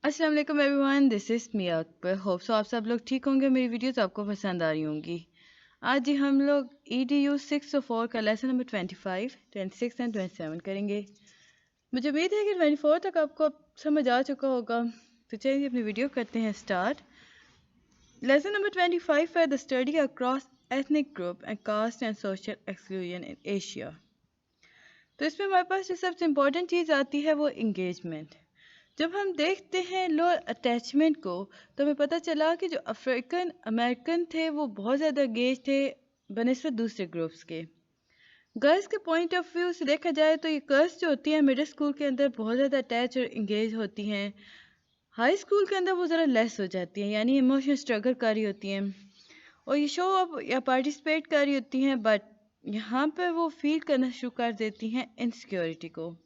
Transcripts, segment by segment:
अस्सलाम वालेकुम everyone, this is Mian Akbar. Hope so आप सब लोग ठीक होंगे। मेरी वीडियोस आपको पसंद आ रही होंगी। आज ही हम लोग EDU 604 का लेसन नंबर 25, 26 एंड 27 करेंगे। मुझे उम्मीद है कि 24 तक आपको अब समझ आ चुका होगा। तो चलिए अपनी वीडियो करते हैं स्टार्ट। लेसन नंबर 25 है the study across ethnic group and caste and social exclusion in Asia. तो इसमें हमारे पास जो सबसे इम्पोर्टेंट चीज़ आती है वो इंगेजमेंट। जब हम देखते हैं लोअर अटैचमेंट को तो हमें पता चला कि जो अफ्रीकन अमेरिकन थे वो बहुत ज़्यादा एंगेज थे बनिस्बत दूसरे ग्रुप्स के। गर्ल्स के पॉइंट ऑफ व्यू से देखा जाए तो ये गर्ल्स जो होती हैं मिडिल स्कूल के अंदर बहुत ज़्यादा अटैच और इंगेज होती हैं। हाई स्कूल के अंदर वो ज़रा लेस हो जाती हैं, यानी इमोशनल स्ट्रगल कर रही होती हैं और ये शो अप या पार्टिसिपेट कर रही होती हैं, बट यहाँ पर वो फील करना शुरू कर देती हैं इनसिक्योरिटी को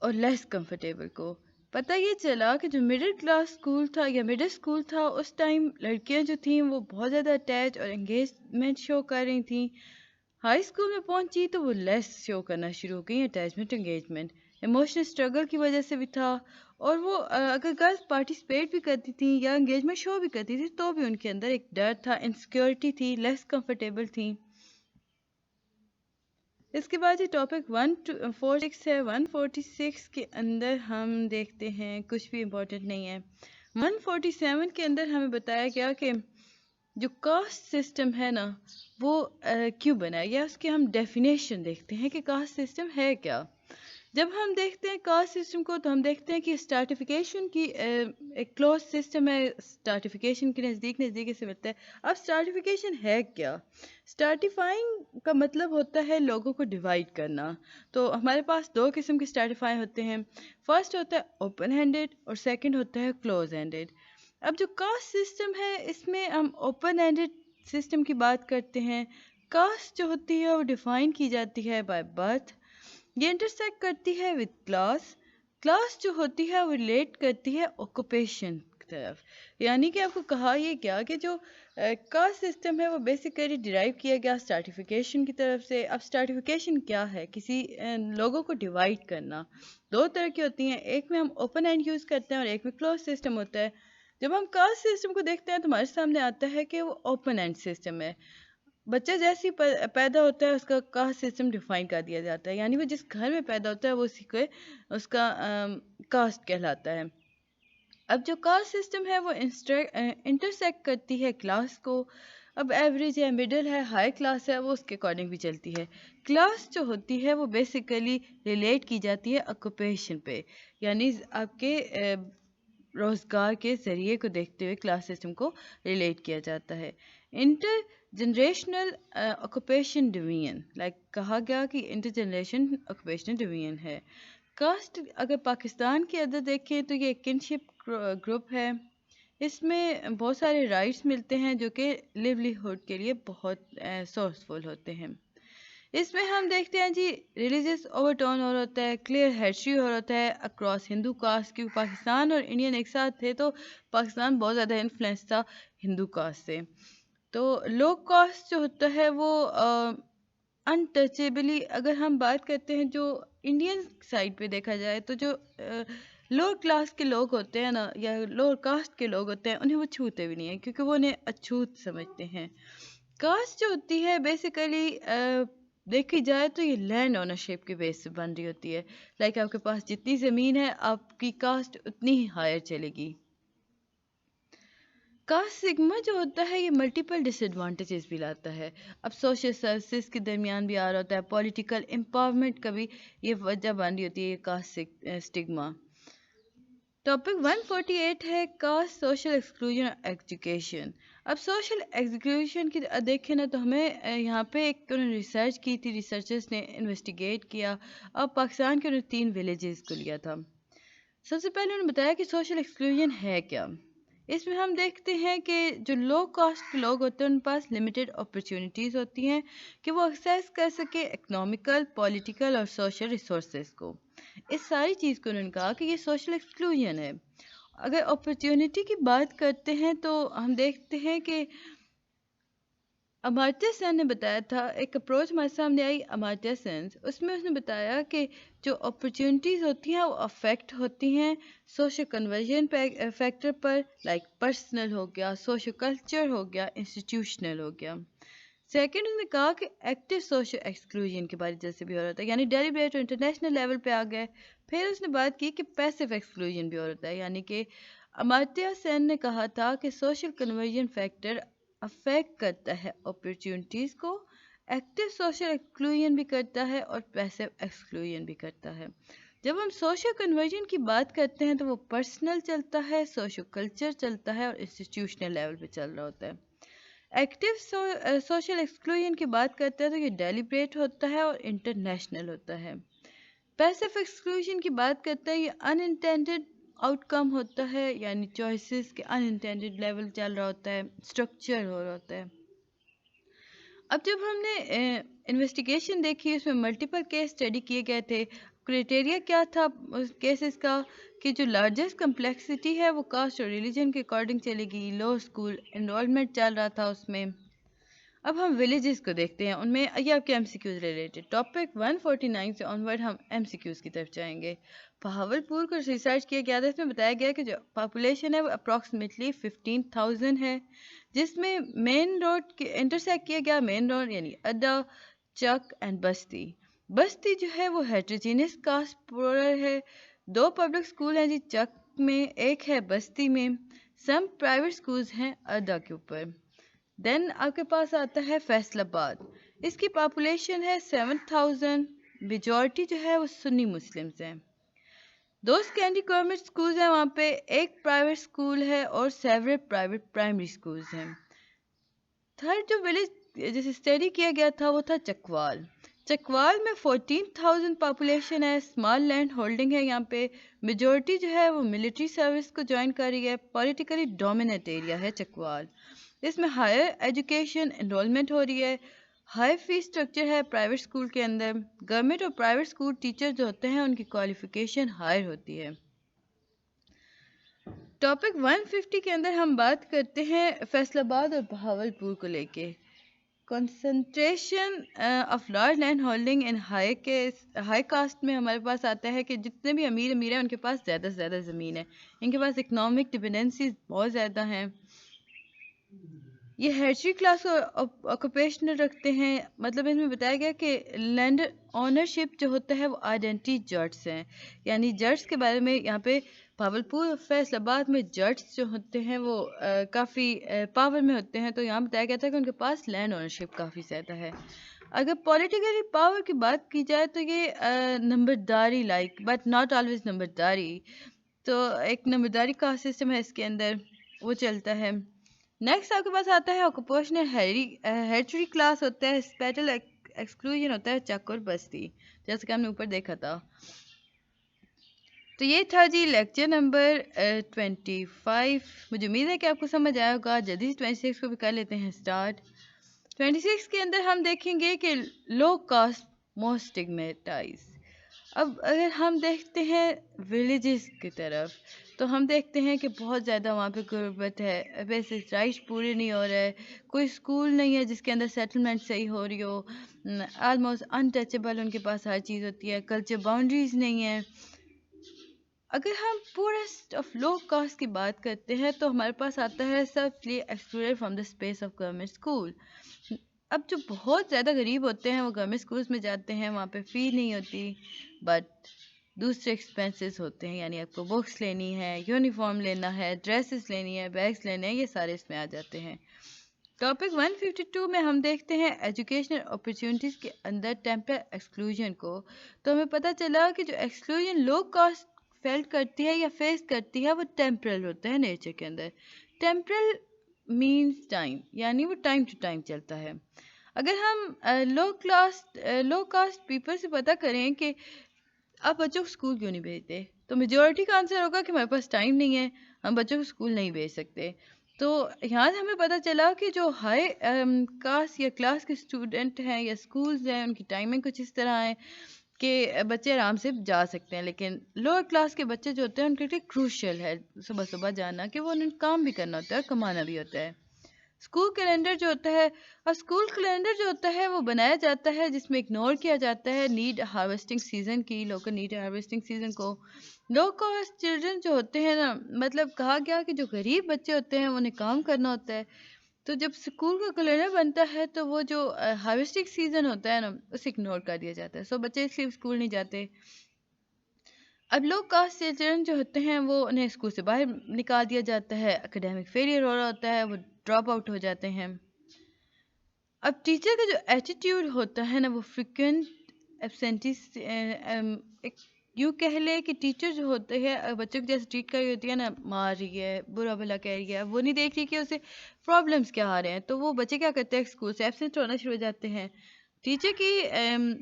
और लेस कंफर्टेबल को। पता ये चला कि जो मिडिल क्लास स्कूल था या मिडिल स्कूल था उस टाइम लड़कियां जो थीं वो बहुत ज़्यादा अटैच और एंगेजमेंट शो कर रही थीं। हाई स्कूल में पहुंची तो वो लेस शो करना शुरू हो गई अटैचमेंट एंगेजमेंट। इमोशनल स्ट्रगल की वजह से भी था और वो अगर गर्ल्स पार्टिसिपेट भी करती थी या एंगेजमेंट शो भी करती थी तो भी उनके अंदर एक डर था, इनसिक्योरिटी थी, लेस कंफर्टेबल थी। इसके बाद ये टॉपिक 146 है। 146 के अंदर हम देखते हैं कुछ भी इम्पोर्टेंट नहीं है। 147 के अंदर हमें बताया गया कि जो कास्ट सिस्टम है ना वो क्यों बनाया गया, उसकी हम डेफिनेशन देखते हैं कि कास्ट सिस्टम है क्या। जब हम देखते हैं कास्ट सिस्टम को तो हम देखते हैं कि स्टार्टिफिकेशन की एक क्लोज सिस्टम है, स्टार्टिफिकेशन के नज़दीक नज़दीक से मिलता है। अब स्टार्टिफिकेशन है क्या? स्टार्टिफाइंग का मतलब होता है लोगों को डिवाइड करना। तो हमारे पास दो किस्म के स्टार्टिफाई होते हैं। फर्स्ट होता है ओपन हैंडेड और सेकंड होता है क्लोज हैंडेड। अब जो कास्ट सिस्टम है इसमें हम ओपन हैंडेड सिस्टम की बात करते हैं। कास्ट जो होती है वो डिफाइन की जाती है बाय बर्थ। ये इंटरसेक्ट करती है विद क्लास। क्लास जो होती है वो रिलेट करती है ऑक्यूपेशन की तरफ। यानी कि आपको कहा ये क्या कि जो कास्ट सिस्टम है वो बेसिकली डिराइव किया गया स्टार्टिफिकेशन की तरफ से। अब स्टार्टिफिकेशन क्या है? किसी लोगों को डिवाइड करना। दो तरह की होती हैं, एक में हम ओपन एंड यूज़ करते हैं और एक में क्लोज सिस्टम होता है। जब हम कास्ट सिस्टम को देखते हैं तो हमारे सामने आता है कि वो ओपन एंड सिस्टम है। बच्चा जैसे ही पैदा होता है उसका कास्ट सिस्टम डिफाइन कर दिया जाता है, यानी वो जिस घर में पैदा होता है वो उसी को उसका कास्ट कहलाता है। अब जो कास्ट सिस्टम है वो इंटरसेक्ट करती है क्लास को। अब एवरेज है, मिडिल है, हाई क्लास है, वो उसके अकॉर्डिंग भी चलती है। क्लास जो होती है वो बेसिकली रिलेट की जाती है ऑक्यूपेशन पे, यानी आपके रोज़गार के ज़रिए को देखते हुए क्लास सिस्टम को रिलेट किया जाता है। Inter generational occupation division, like कहा गया कि इंटर जनरेशन ऑक्यूपेशनल डिवीजन है। कास्ट अगर पाकिस्तान के अंदर देखें तो ये किनशिप ग्रुप है। इसमें बहुत सारे राइट्स मिलते हैं जो कि लिवलीहुड के लिए बहुत सोर्सफुल होते हैं। इसमें हम देखते हैं जी रिलीजियस ओवरटोन हो होता है, क्लियर हिस्ट्री हो होता है अक्रॉस हिंदू कास्ट, क्योंकि पाकिस्तान और इंडियन एक साथ थे तो पाकिस्तान बहुत ज़्यादा इन्फ्लुएंस था हिंदू कास्ट से। तो लो कास्ट जो होता है वो अनटचेबली, अगर हम बात करते हैं जो इंडियन साइड पे देखा जाए तो जो लोअर क्लास के लोग होते हैं ना या लोअर कास्ट के लोग होते हैं उन्हें वो छूते भी नहीं हैं क्योंकि वो उन्हें अछूत समझते हैं। कास्ट जो होती है बेसिकली देखी जाए तो ये लैंड ओनरशिप के बेस पे बन रही होती है। लाइक आपके पास जितनी ज़मीन है आपकी कास्ट उतनी ही हायर चलेगी। कास्ट सिग्मा जो होता है ये मल्टीपल डिसएडवांटेजेस भी लाता है। अब सोशल सर्विसेज के दरमियान भी आ रहा होता है, पॉलिटिकल एम्पावरमेंट का भी ये वजह बन रही होती है कास्ट स्टिग्मा। टॉपिक 148 है कास्ट सोशल एक्सक्लूजन एजुकेशन। अब सोशल एक्सक्लूजन की देखें ना तो हमें यहाँ पे एक रिसर्च की थी, रिसर्चर्स ने इन्वेस्टिगेट किया। अब पाकिस्तान के उन्होंने 3 विलेजेस को लिया था। सबसे पहले उन्होंने बताया कि सोशल एक्सक्लूजन है क्या। इसमें हम देखते हैं कि जो लो कास्ट के लोग होते हैं उन पास लिमिटेड अपॉर्चुनिटीज़ होती हैं कि वो एक्सेस कर सके इकोनॉमिकल, पॉलिटिकल और सोशल रिसोर्सेज को। इस सारी चीज़ को उन्होंने कहा कि ये सोशल एक्सक्लूजन है। अगर अपॉर्चुनिटी की बात करते हैं तो हम देखते हैं कि अमार्त्य सेन ने बताया था, एक अप्रोच हमारे सामने आई अमार्त्य सेन, उसमें उसने बताया कि जो अपॉर्चुनिटीज़ होती हैं वो अफेक्ट होती हैं सोशल कन्वर्जन फैक्टर पर, लाइक पर्सनल हो गया, सोशल कल्चर हो गया, इंस्टीट्यूशनल हो गया। सेकंड उसने कहा कि एक्टिव सोशल एक्सक्लूजन के बारे जैसे भी हो रहा था, यानी डेलिब्रेट और इंटरनेशनल लेवल पे आ गए। फिर उसने बात की कि पैसिव एक्सक्लूजन भी हो रहा है, यानी कि अमार्त्य सेन ने कहा था कि सोशल कन्वर्जन फैक्टर अफेक्ट करता है अपॉर्चुनिटीज़ को, एक्टिव सोशल एक्सक्लूजन भी करता है और पैसिव एक्सक्लूजन भी करता है। जब हम सोशल कन्वर्जन की बात करते हैं तो वो पर्सनल चलता है, सोशल कल्चर चलता है और इंस्टीट्यूशनल लेवल पे चल रहा होता है। एक्टिव सोशल एक्सक्लूजन की बात करते हैं तो ये डेलिब्रेट होता है और इंटरनेशनल होता है। पैसिव एक्सक्लूजन की बात करते हैं, ये अनइंटेंडेड आउटकम होता है, यानी चॉइसेस के अनइंटेंडेड लेवल चल रहा होता है, स्ट्रक्चर हो रहा होता है। अब जब हमने इन्वेस्टिगेशन देखी, उसमें मल्टीपल केस स्टडी किए गए थे। क्राइटेरिया क्या था उस केसेस का कि जो लार्जेस्ट कम्प्लेक्सिटी है वो कास्ट और रिलीजन के अकॉर्डिंग चलेगी, लो स्कूल एनरोलमेंट चल रहा था उसमें। अब हम विलेजेस को देखते हैं, उनमें ये आपके एमसीक्यूज रिलेटेड टॉपिक 149 से ऑनवर्ड हम एमसीक्यूज की तरफ जाएंगे। बहावलपुर को रिसर्च किया गया था, इसमें बताया गया कि जो पॉपुलेशन है वो अप्रॉक्सीमेटली 15,000 है, जिसमें मेन रोड के इंटरसेक्ट किया गया, मेन रोड यानी अड्डा, चक एंड बस्ती। बस्ती जो है वो हेट्रोजीनियस कास्ट प्लूरल है। 2 पब्लिक स्कूल हैं जी चक में, एक है बस्ती में। सम प्राइवेट स्कूल्स हैं अड्डा के ऊपर। देन आपके पास आता है फैसलाबाद, इसकी पॉपुलेशन है 7,000, मेजॉरिटी जो है वो सुन्नी मुस्लिम्स हैं। 2 सेकेंडरी गवर्नमेंट स्कूल्स हैं वहाँ पे, एक प्राइवेट स्कूल है और सेवरल प्राइवेट प्राइमरी स्कूल्स हैं। थर्ड जो विलेज जैसे स्टडी किया गया था वो था चकवाल। चकवाल में 14,000 पॉपुलेशन है, स्मॉल लैंड होल्डिंग है यहाँ पे, मेजॉरिटी जो है वो मिलिट्री सर्विस को ज्वाइन कर रही है, पॉलिटिकली डोमिनेट एरिया है चकवाल। इसमें हायर एजुकेशन एनरोलमेंट हो रही है, हाई फीस स्ट्रक्चर है प्राइवेट स्कूल के अंदर। गवर्नमेंट और प्राइवेट स्कूल टीचर जो होते हैं उनकी क्वालिफिकेशन हायर होती है। टॉपिक 150 के अंदर हम बात करते हैं फैसलाबाद और बहावलपुर को लेके। Concentration of large land holding in high cast में हमारे पास आता है कि जितने भी अमीर अमीर हैं उनके पास ज़्यादा से ज़्यादा ज़मीन है, इनके पास इकोनॉमिक डिपेंडेंसीज बहुत ज़्यादा हैं। ये हेरिटरी क्लास को ऑक्यूपेशनल रखते हैं, मतलब इसमें बताया गया कि लैंड ऑनरशिप जो होता है वो आइडेंटिटी जट्स हैं, यानी जट्स के बारे में यहाँ पे भावलपुर फैसलाबाद में जट्स जो होते हैं वो काफ़ी पावर में होते हैं। तो यहाँ बताया गया था कि उनके पास लैंड ऑनरशिप काफ़ी ज़्यादा है। अगर पॉलिटिकली पावर की बात की जाए तो ये नंबरदारी लाइक बट नॉट ऑलवेज नंबरदारी, तो एक नंबरदारी का सिस्टम है इसके अंदर, वो चलता है। नेक्स्ट आपके पास आता है ऑक्यूपेशनल हेरिटरी क्लास होता है, स्पेशल एक्सक्लूजन होता है चक और बस्ती, जैसे कि हमने ऊपर देखा था। तो ये था जी लेक्चर नंबर 25। मुझे उम्मीद है कि आपको समझ आया होगा। जल्दी से 26 को भी कर लेते हैं स्टार्ट। 26 के अंदर हम देखेंगे कि लो कास्ट मोस्ट स्टिग्मेटाइज। अब अगर हम देखते हैं विलेजेस की तरफ तो हम देखते हैं कि बहुत ज़्यादा वहाँ पे गुर्बत है, बेसिक राइट्स पूरे नहीं हो रहे, कोई स्कूल नहीं है जिसके अंदर सेटलमेंट सही हो रही हो, ऑलमोस्ट अनटचेबल उनके पास हर चीज़ होती है, कल्चर बाउंड्रीज नहीं है। अगर हम पूरेस्ट ऑफ लो कास्ट की बात करते हैं तो हमारे पास आता है selfly excluded from the space of government school. अब जो बहुत ज़्यादा गरीब होते हैं वो गवर्नमेंट स्कूल्स में जाते हैं, वहाँ पे फ़ी नहीं होती, बट दूसरे एक्सपेंसेस होते हैं, यानी आपको बुक्स लेनी है, यूनिफॉर्म लेना है, ड्रेसेस लेनी है, बैग्स लेने हैं, ये सारे इसमें आ जाते हैं। टॉपिक 152 में हम देखते हैं एजुकेशनल अपॉर्चुनिटीज़ के अंदर टेम्परल एक्सक्लूजन को। तो हमें पता चला कि जो एक्सक्लूजन लो कास्ट फेल्ट करती है या फेस करती है वो टेम्परल होता है नेचर के अंदर। टेम्परल मीन्स टाइम, यानी वो टाइम टू टाइम चलता है। अगर हम लो कास्ट पीपल से पता करें कि आप बच्चों को स्कूल क्यों नहीं भेजते, तो मेजॉरिटी का आंसर होगा कि हमारे पास टाइम नहीं है, हम बच्चों को स्कूल नहीं भेज सकते। तो यहाँ से हमें पता चला कि जो हाई कास्ट या क्लास के स्टूडेंट हैं या स्कूल्स हैं उनकी टाइमिंग कुछ इस तरह है कि बच्चे आराम से जा सकते हैं, लेकिन लोअर क्लास के बच्चे जो होते हैं उनके लिए क्रूशियल है सुबह सुबह जाना, कि वो उन्हें काम भी करना होता है और कमाना भी होता है। اسکول کیلنڈر جو ہوتا ہے، اور اسکول کیلنڈر جو ہوتا ہے وہ بنایا جاتا ہے جس میں اگنور کیا جاتا ہے نیڈ ہارویسٹنگ سیزن کی، لوکل نیڈ ہارویسٹنگ سیزن کو. لو کاسٹ چلڈرن جو ہوتے ہیں نا، مطلب کہا گیا کہ جو غریب بچے ہوتے ہیں انہیں کام کرنا ہوتا ہے، تو جب اسکول کا کیلنڈر بنتا ہے تو وہ جو ہارویسٹنگ سیزن ہوتا ہے نا اسے اگنور کر دیا جاتا ہے. سو بچے اس لیے اسکول نہیں جاتے. اب لو کاسٹ چلڈرن جو ہوتے ہیں وہ انہیں اسکول سے باہر نکال دیا جاتا ہے، اکیڈیمک فیلئر ہو رہا ہوتا ہے، وہ ڈراپ آؤٹ ہو جاتے ہیں. اب ٹیچر کا جو ایٹیٹیوڈ ہوتا ہے نا وہ فریکوینٹ ایبسینٹیز، یوں کہہ لے کہ ٹیچر جو ہوتے ہیں بچوں کو جیسے ٹریٹ کر رہی ہوتی ہے نا، مار رہی ہے، برا بھلا کہہ رہی ہے، وہ نہیں دیکھ رہی کہ اسے پرابلمس کیا آ رہے ہیں، تو وہ بچے کیا کرتے ہیں اسکول سے ایبسینٹ ہونا شروع ہو جاتے ہیں. ٹیچر کی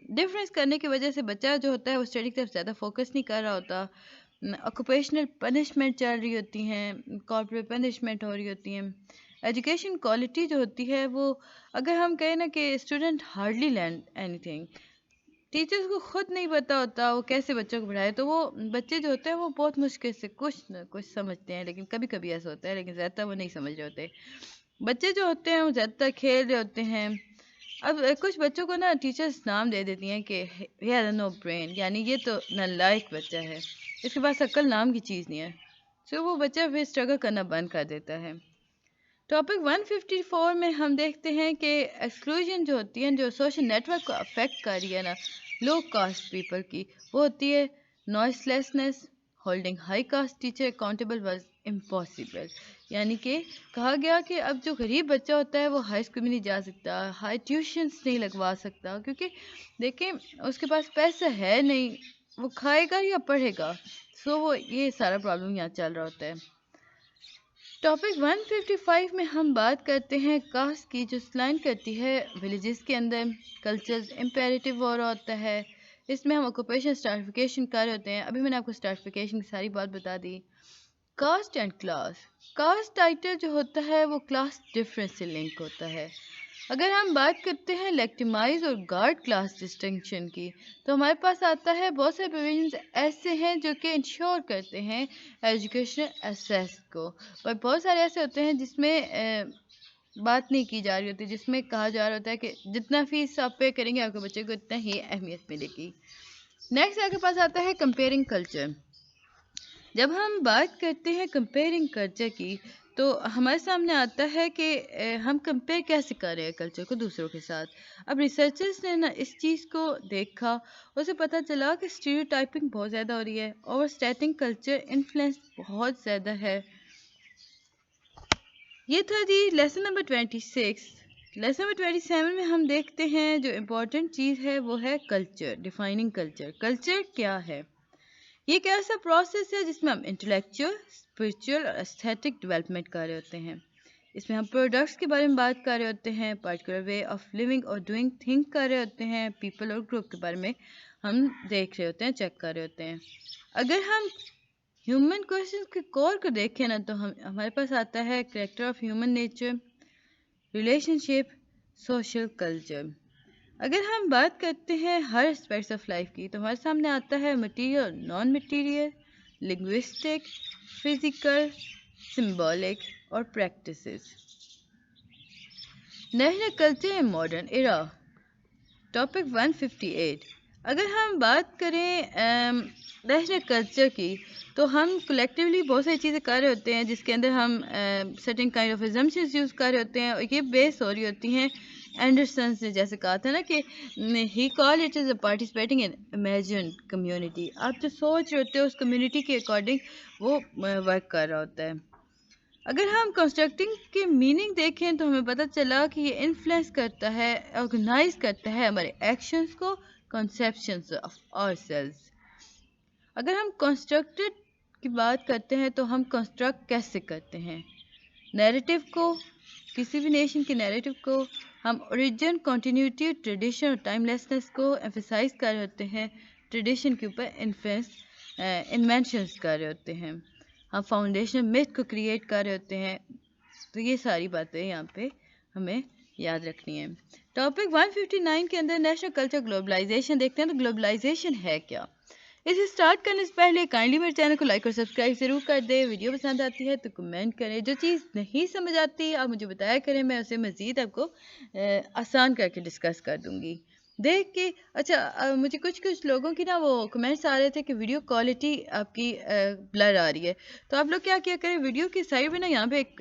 ڈفرینس کرنے کی وجہ سے بچہ جو ہوتا ہے وہ اسٹڈی کی طرف زیادہ فوکس نہیں کر رہا ہوتا. آکوپیشنل پنشمنٹ چل رہی ہوتی ہیں، کارپوریٹ پنشمنٹ ہو رہی ہوتی ہیں. ایجوکیشن کوالٹی جو ہوتی ہے وہ، اگر ہم کہیں نا کہ student hardly learn any thing, teachers کو خود نہیں پتا ہوتا وہ کیسے بچوں کو پڑھائے، تو وہ بچے جو ہوتے ہیں وہ بہت مشکل سے کچھ نہ کچھ سمجھتے ہیں. لیکن کبھی کبھی ایسا ہوتا ہے، لیکن زیادہ تر وہ نہیں سمجھ رہے ہوتے. بچے جو ہوتے ہیں وہ زیادہ تر کھیل رہے ہوتے ہیں. اب کچھ بچوں کو نا ٹیچرس نام دے دیتی ہیں کہ he has no brain، یعنی یہ تو نالائق بچہ ہے، اس کے پاس عقل نام کی چیز نہیں ہے. سو وہ بچہ پھر اسٹرگل کرنا بند کر دیتا ہے. ٹاپک 154 میں ہم دیکھتے ہیں کہ ایکسکلوژن جو ہوتی ہے، جو سوشل نیٹ ورک کو افیکٹ کر رہی ہے نا لو کاسٹ پیپل کی، وہ ہوتی ہے Noise lessons. Holding high cost teacher accountable was impossible, یعنی کہ کہا گیا کہ اب جو غریب بچہ ہوتا ہے وہ ہائی اسکول میں نہیں جا سکتا، ہائی ٹیوشنس نہیں لگوا سکتا، کیونکہ دیکھیں اس کے پاس پیسہ ہے نہیں، وہ کھائے گا یا پڑھے گا. سو وہ یہ سارا پرابلم یہاں چل رہا ہوتا ہے. ٹاپک 155 میں ہم بات کرتے ہیں کاسٹ کی، جو سلائن کرتی ہے ولیجز کے اندر کلچرز امپیریٹیو ہو رہا ہوتا ہے. اس میں ہم آکوپیشن اسٹارفیکیشن کر رہے ہوتے ہیں. ابھی میں نے آپ کو اسٹارفیکیشن کی ساری بات بتا دی. Caste and class, caste title جو ہوتا ہے وہ کلاس ڈفرینس سے لنک ہوتا ہے. اگر ہم بات کرتے ہیں لیکٹیمائز اور گارڈ کلاس ڈسٹنکشن کی، تو ہمارے پاس آتا ہے بہت سارے پروویژنس ایسے ہیں جو کہ انشور کرتے ہیں ایجوکیشنل ایکسیس کو، اور بہت سارے ایسے ہوتے ہیں جس میں بات نہیں کی جا رہی ہوتی، جس میں کہا جا رہا ہوتا ہے کہ جتنا فیس آپ پے کریں گے آپ کے بچے کو اتنا ہی اہمیت ملے گی. نیکسٹ آپ کے پاس آتا ہے کمپیئرنگ کلچر. جب ہم بات کرتے ہیں کمپیئرنگ کلچر کی تو ہمارے سامنے آتا ہے کہ ہم کمپیئر کیسے کر رہے ہیں کلچر کو دوسروں کے ساتھ. اب ریسرچرز نے نا اس چیز کو دیکھا، اسے پتہ چلا کہ اسٹیریوٹائپنگ بہت زیادہ ہو رہی ہے، اوور اسٹیٹنگ کلچر انفلوئنس بہت زیادہ ہے. یہ تھا جی لیسن نمبر 26. لیسن نمبر 27 میں ہم دیکھتے ہیں جو امپورٹنٹ چیز ہے وہ ہے کلچر، ڈیفائننگ کلچر. کلچر کیا ہے؟ یہ ایک ایسا پروسیس ہے جس میں ہم انٹلیکچوئل، اسپرچل اور ایستھیٹک ڈیولپمنٹ کر رہے ہوتے ہیں. اس میں ہم پروڈکٹس کے بارے میں بات کر رہے ہوتے ہیں، پارٹیکولر وے آف لیونگ اور ڈوئنگ تھنک کر رہے ہوتے ہیں، پیپل اور گروپ کے بارے میں ہم دیکھ رہے ہوتے ہیں، چیک کر رہے ہوتے ہیں. اگر ہم ہیومن کوشچن کے کور کو دیکھیں نا تو ہمارے پاس آتا ہے character of human nature, relation ship, social culture. اگر ہم بات کرتے ہیں ہر اسپیکٹس آف لائف کی تو ہمارے سامنے آتا ہے material, non material, linguistic, physical, symbolic اور practices. National culture in modern era. Topic 158. اگر ہم بات کریں نیشنل کلچر کی تو ہم کلیکٹیولی بہت ساری چیزیں کر رہے ہوتے ہیں جس کے اندر ہم certain kind of assumptions use کر رہے ہوتے ہیں، اور یہ بیس ہو رہی ہوتی ہیں اینڈرسنس نے جیسے کہا تھا نا کہ he call it is a participating in imagined community. آپ جو سوچ رہے ہوتے ہیں اس کمیونٹی کے اکارڈنگ وہ ورک کر رہا ہوتا ہے. اگر ہم کنسٹرکٹنگ کے میننگ دیکھیں تو ہمیں پتہ چلا کہ یہ انفلوئنس کرتا ہے، آرگنائز کرتا ہے ہمارے ایکشنز کو، کنسیپشنز آف آور سیلز. اگر ہم کنسٹرکٹڈ کی بات کرتے ہیں تو ہم کنسٹرکٹ کیسے کرتے ہیں نیریٹو کو، کسی بھی نیشن کے نیریٹو کو. ہم اوریجن، کنٹینیوٹی، ٹریڈیشن اور ٹائم لیسنس کو ایمفیسائز کر رہے ہوتے ہیں، ٹریڈیشن کے اوپر انوینشنز کر رہے ہوتے ہیں، ہم فاؤنڈیشن میتھ کو کریٹ کر رہے ہوتے ہیں. تو یہ ساری باتیں یہاں پہ ہمیں یاد رکھنی ہے. ٹاپک 159 کے اندر نیشنل کلچر گلوبلائزیشن دیکھتے ہیں. تو گلوبلائزیشن ہے کیا؟ इसे स्टार्ट करने से पहले काइंडली मेरे चैनल को लाइक और सब्सक्राइब ज़रूर कर दें। वीडियो पसंद आती है तो कमेंट करें। जो चीज़ नहीं समझ आती आप मुझे बताया करें, मैं उसे मज़ीद आपको आसान करके डिस्कस कर दूँगी। देख के अच्छा मुझे कुछ लोगों की ना वो कमेंट्स आ रहे थे कि वीडियो क्वालिटी आपकी ब्लर आ रही है। तो आप लोग क्या किया करें, वीडियो की साइड में ना यहाँ पे एक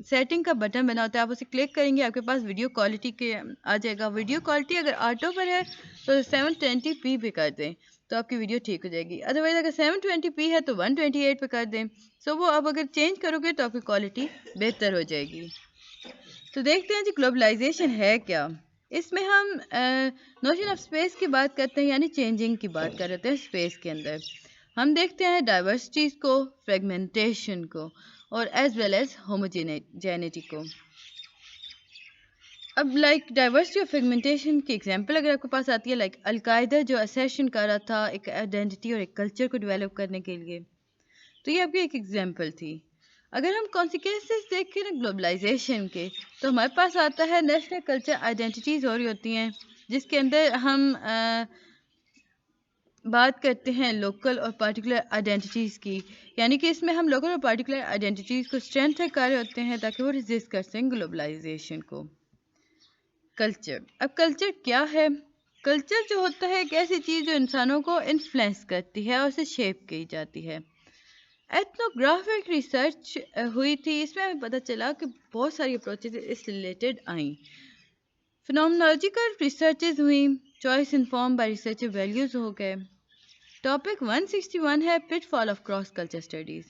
सेटिंग का बटन बना होता है, आप उसे क्लिक करेंगे आपके पास वीडियो क्वालिटी के आ जाएगा। वीडियो क्वालिटी अगर ऑटो पर है तो 720p पे कर दें तो आपकी वीडियो ठीक हो जाएगी। अदरवाइज़ अगर 720p है तो 128 पे कर दें। सो वो आप अगर चेंज करोगे तो आपकी क्वालिटी बेहतर हो जाएगी। तो देखते हैं जी ग्लोबलाइजेशन है क्या। इसमें हम नोशन ऑफ स्पेस की बात करते हैं, यानी चेंजिंग की बात कर रहे हैं स्पेस के अंदर। हम देखते हैं डाइवर्सिटीज़ को, फ्रेगमेंटेशन को और एज वेल एज होमोजेनिटी को। अब लाइक डाइवर्सिटी और फ्रेगमेंटेशन की एग्जांपल अगर आपके पास आती है, लाइक अलकायदा जो असेशन कर रहा था एक आइडेंटिटी और एक कल्चर को डेवलप करने के लिए, तो ये आपकी एक एग्जांपल थी। अगर हम कॉन्सिक्वेंसेस देखें ना ग्लोबलाइजेशन के, तो हमारे पास आता है नेशनल कल्चर आइडेंटिटीज़ हो रही होती हैं, जिसके अंदर हम बात करते हैं लोकल और पार्टिकुलर आइडेंटिटीज़ की। यानी कि इसमें हम लोकल और पार्टिकुलर आइडेंटिटीज़ को स्ट्रेंथन कर रहे होते हैं ताकि वो रेजिस्ट कर सकें ग्लोबलाइजेशन को। कल्चर, अब कल्चर क्या है? कल्चर जो होता है एक ऐसी चीज़ जो इंसानों को इन्फ्लुएंस करती है और उसे शेप की जाती है। एथनोग्राफिक रिसर्च हुई थी, इसमें हमें पता चला कि बहुत सारी अप्रोचेज इस रिलेटेड आई। फिनोमेनोलॉजिकल रिसर्चेज हुई, choice inform bye research values हो गए। टॉपिक 161 है pitfall of cross culture studies.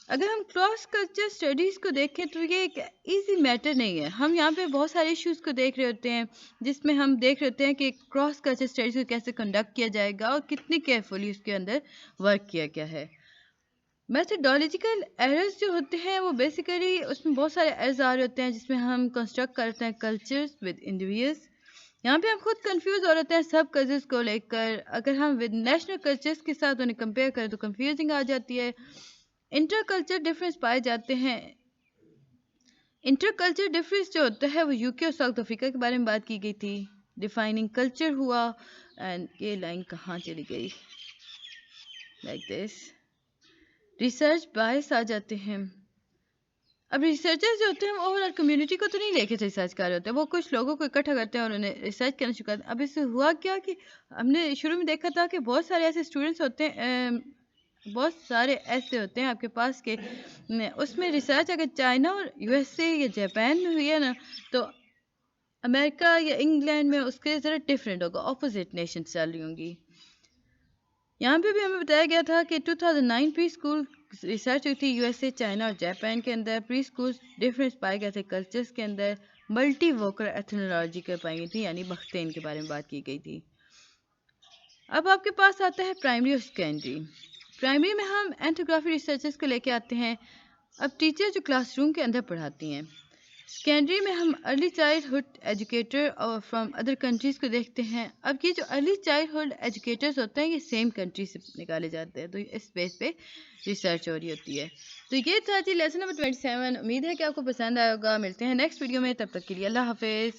अगर हम क्रॉस कल्चर स्टडीज़ को देखें तो ये एक इजी मैटर नहीं है। हम यहाँ पे बहुत सारे इश्यूज़ को देख रहे होते हैं, जिसमें हम देख रहे होते हैं कि क्रॉस कल्चर स्टडीज़ को कैसे कंडक्ट किया जाएगा और कितनी केयरफुली उसके अंदर वर्क किया गया है। मैथडोलॉजिकल एरर्स जो होते हैं वो बेसिकली उसमें बहुत सारे एरर्स आ रहे होते हैं, जिसमें हम कंस्ट्रक्ट करते हैं कल्चर्स विद इंडिविजुअल्स। यहाँ पे हम खुद कंफ्यूज हो रहे हैं सब कल्चर्स को लेकर। अगर हम विद नेशनल कल्चर्स के साथ उन्हें कंपेयर करें तो कंफ्यूजिंग आ जाती है। इंटर कल्चर डिफरेंस पाए जाते हैं। इंटर कल्चर डिफरेंस जो होता है वो यूके और साउथ अफ्रीका के बारे में बात की गई थी। डिफाइनिंग कल्चर हुआ एंड ये लाइन कहाँ चली गई, लाइक दिस। रिसर्च बायस आ जाते हैं। अब रिसर्चर्स जो होते हैं वो ओवरऑल कम्युनिटी को तो नहीं लेके रिसर्च कर रहे होते हैं, वो कुछ लोगों को इकट्ठा करते हैं और उन्हें रिसर्च करना शुरू करते हैं। अब इससे हुआ क्या कि हमने शुरू में देखा था कि बहुत सारे ऐसे स्टूडेंट्स होते हैं, बहुत सारे ऐसे होते हैं आपके पास के उसमें रिसर्च अगर चाइना और यूएसए या जापान में हुई है ना, तो अमेरिका या इंग्लैंड में उसके ज़रा डिफरेंट होगा, ऑपोजिट नेशन चल रही होंगी। यहाँ पे भी हमें बताया गया था कि 2009 प्री स्कूल रिसर्च हुई थी यूएसए, चाइना और जापान के अंदर। प्री स्कूल डिफरेंस पाए गए थे कल्चर्स के अंदर। मल्टी वोकल एथनोलॉजी कर पाई गई थी, यानी बख्तेन के बारे में बात की गई थी। अब आपके पास आता है प्राइमरी और सेकेंडरी। प्राइमरी में हम एंथोग्राफी रिसर्चेस को लेके आते हैं। अब टीचर जो क्लासरूम के अंदर पढ़ाती हैं। सेकेंडरी में हम अर्ली चाइल्डहुड एजुकेटर और फ्रॉम अदर कंट्रीज़ को देखते हैं। अब ये जो अर्ली चाइल्डहुड एजुकेटर्स होते हैं ये सेम कंट्री से निकाले जाते हैं, तो इस बेस पे रिसर्च हो रही होती है। तो ये था जी लेसन नंबर 27। उम्मीद है कि आपको पसंद आया होगा। मिलते हैं नेक्स्ट वीडियो में, तब तक के लिए अल्लाह हाफिज़।